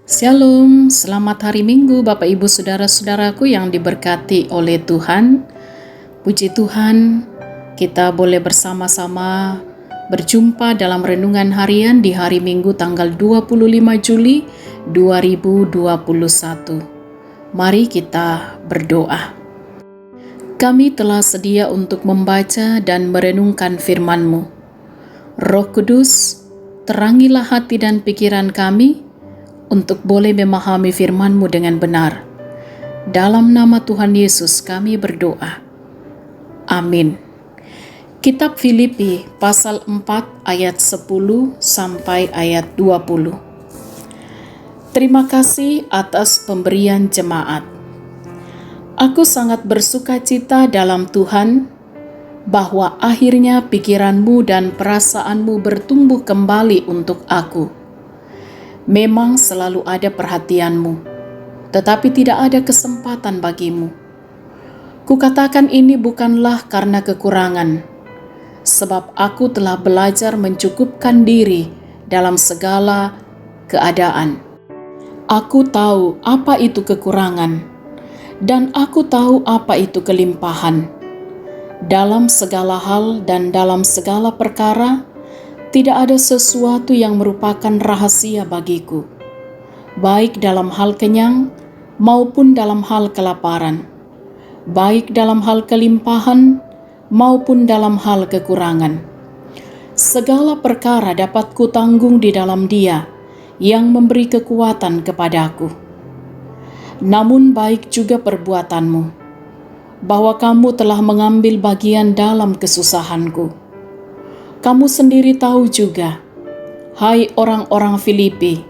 Shalom, selamat hari Minggu Bapak Ibu Saudara-saudaraku yang diberkati oleh Tuhan. Puji Tuhan, kita boleh bersama-sama berjumpa dalam renungan harian di hari Minggu tanggal 25 Juli 2021. Mari kita berdoa. Kami telah sedia untuk membaca dan merenungkan firman-Mu. Roh Kudus, terangilah hati dan pikiran kami untuk boleh memahami firman-Mu dengan benar. Dalam nama Tuhan Yesus kami berdoa. Amin. Kitab Filipi pasal 4 ayat 10 sampai ayat 20. Terima kasih atas pemberian jemaat. Aku sangat bersukacita dalam Tuhan bahwa akhirnya pikiranmu dan perasaanmu bertumbuh kembali untuk aku. Memang selalu ada perhatianmu, tetapi tidak ada kesempatan bagimu. Kukatakan ini bukanlah karena kekurangan, sebab aku telah belajar mencukupkan diri dalam segala keadaan. Aku tahu apa itu kekurangan, dan aku tahu apa itu kelimpahan. Dalam segala hal dan dalam segala perkara, tidak ada sesuatu yang merupakan rahasia bagiku, baik dalam hal kenyang maupun dalam hal kelaparan, baik dalam hal kelimpahan maupun dalam hal kekurangan. Segala perkara dapat kutanggung di dalam Dia yang memberi kekuatan kepadaku. Namun baik juga perbuatanmu, bahwa kamu telah mengambil bagian dalam kesusahanku. Kamu sendiri tahu juga, hai orang-orang Filipi,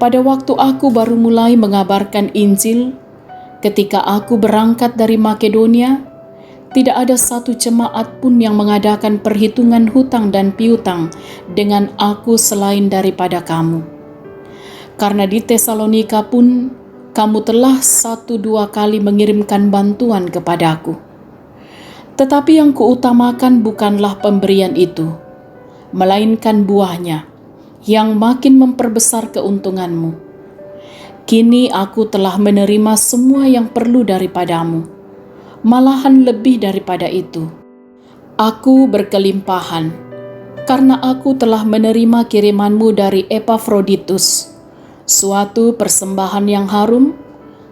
pada waktu aku baru mulai mengabarkan Injil, ketika aku berangkat dari Makedonia, tidak ada satu jemaat pun yang mengadakan perhitungan hutang dan piutang dengan aku selain daripada kamu. Karena di Tesalonika pun, kamu telah 1-2 kali mengirimkan bantuan kepadaku. Tetapi yang kuutamakan bukanlah pemberian itu, melainkan buahnya, yang makin memperbesar keuntunganmu. Kini aku telah menerima semua yang perlu daripadamu, malahan lebih daripada itu. Aku berkelimpahan, karena aku telah menerima kirimanmu dari Epafroditus, suatu persembahan yang harum,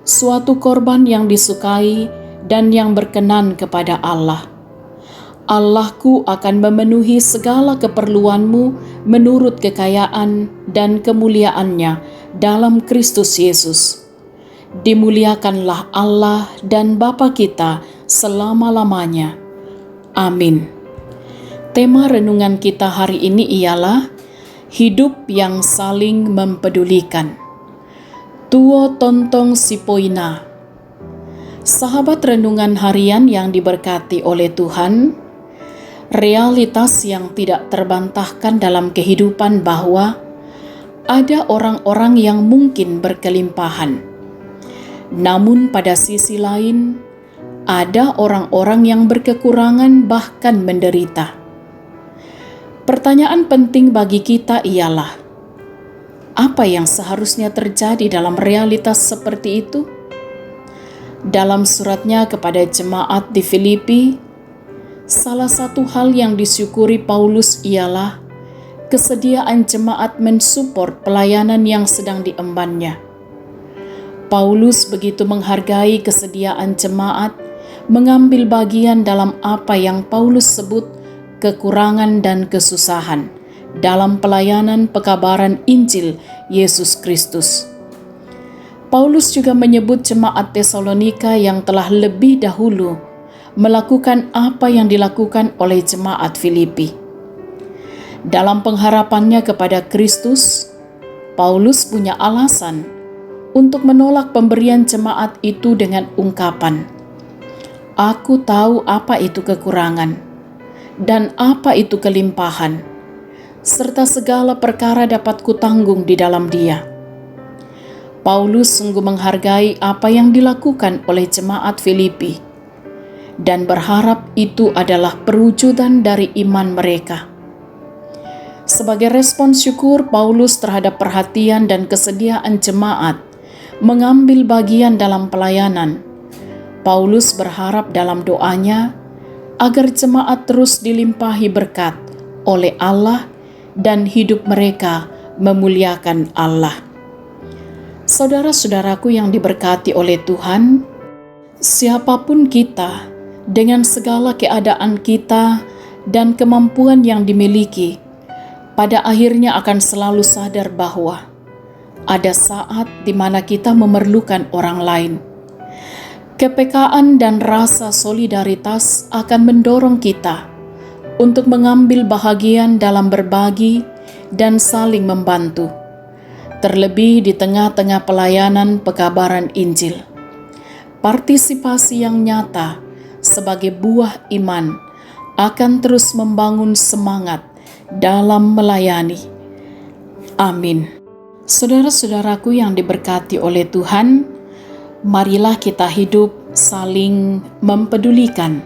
suatu korban yang disukai dan yang berkenan kepada Allah. Allahku akan memenuhi segala keperluanmu menurut kekayaan dan kemuliaannya dalam Kristus Yesus. Dimuliakanlah Allah dan Bapa kita selama-lamanya. Amin. Tema renungan kita hari ini ialah hidup yang saling mempedulikan. Tuo tontong sipoina. Sahabat renungan harian yang diberkati oleh Tuhan, realitas yang tidak terbantahkan dalam kehidupan bahwa ada orang-orang yang mungkin berkelimpahan. Namun pada sisi lain, ada orang-orang yang berkekurangan bahkan menderita. Pertanyaan penting bagi kita ialah, apa yang seharusnya terjadi dalam realitas seperti itu? Dalam suratnya kepada jemaat di Filipi, salah satu hal yang disyukuri Paulus ialah kesediaan jemaat mensupport pelayanan yang sedang diembannya. Paulus begitu menghargai kesediaan jemaat mengambil bagian dalam apa yang Paulus sebut kekurangan dan kesusahan dalam pelayanan pekabaran Injil Yesus Kristus. Paulus juga menyebut jemaat Tesalonika yang telah lebih dahulu melakukan apa yang dilakukan oleh jemaat Filipi. Dalam pengharapannya kepada Kristus, Paulus punya alasan untuk menolak pemberian jemaat itu dengan ungkapan, "Aku tahu apa itu kekurangan dan apa itu kelimpahan, serta segala perkara dapat kutanggung di dalam Dia." Paulus sungguh menghargai apa yang dilakukan oleh jemaat Filipi dan berharap itu adalah perwujudan dari iman mereka. Sebagai respon syukur Paulus terhadap perhatian dan kesediaan jemaat mengambil bagian dalam pelayanan, Paulus berharap dalam doanya agar jemaat terus dilimpahi berkat oleh Allah dan hidup mereka memuliakan Allah. Saudara-saudaraku yang diberkati oleh Tuhan, siapapun kita, dengan segala keadaan kita dan kemampuan yang dimiliki, pada akhirnya akan selalu sadar bahwa ada saat di mana kita memerlukan orang lain. Kepekaan dan rasa solidaritas akan mendorong kita untuk mengambil bahagian dalam berbagi dan saling membantu, terlebih di tengah-tengah pelayanan pekabaran Injil. Partisipasi yang nyata sebagai buah iman akan terus membangun semangat dalam melayani. Amin. Saudara-saudaraku yang diberkati oleh Tuhan, marilah kita hidup saling mempedulikan,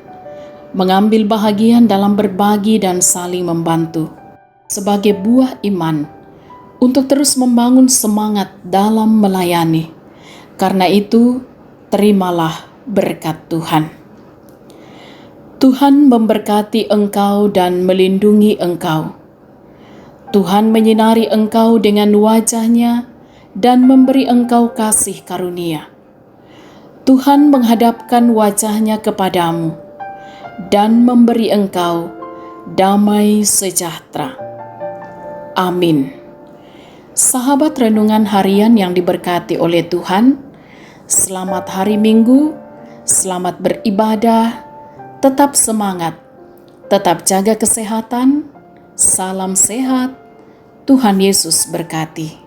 mengambil bahagian dalam berbagi dan saling membantu sebagai buah iman untuk terus membangun semangat dalam melayani. Karena itu, terimalah berkat Tuhan. Tuhan memberkati engkau dan melindungi engkau. Tuhan menyinari engkau dengan wajah-Nya dan memberi engkau kasih karunia. Tuhan menghadapkan wajah-Nya kepadamu dan memberi engkau damai sejahtera. Amin. Sahabat renungan harian yang diberkati oleh Tuhan, selamat hari Minggu, selamat beribadah, tetap semangat, tetap jaga kesehatan, salam sehat, Tuhan Yesus berkati.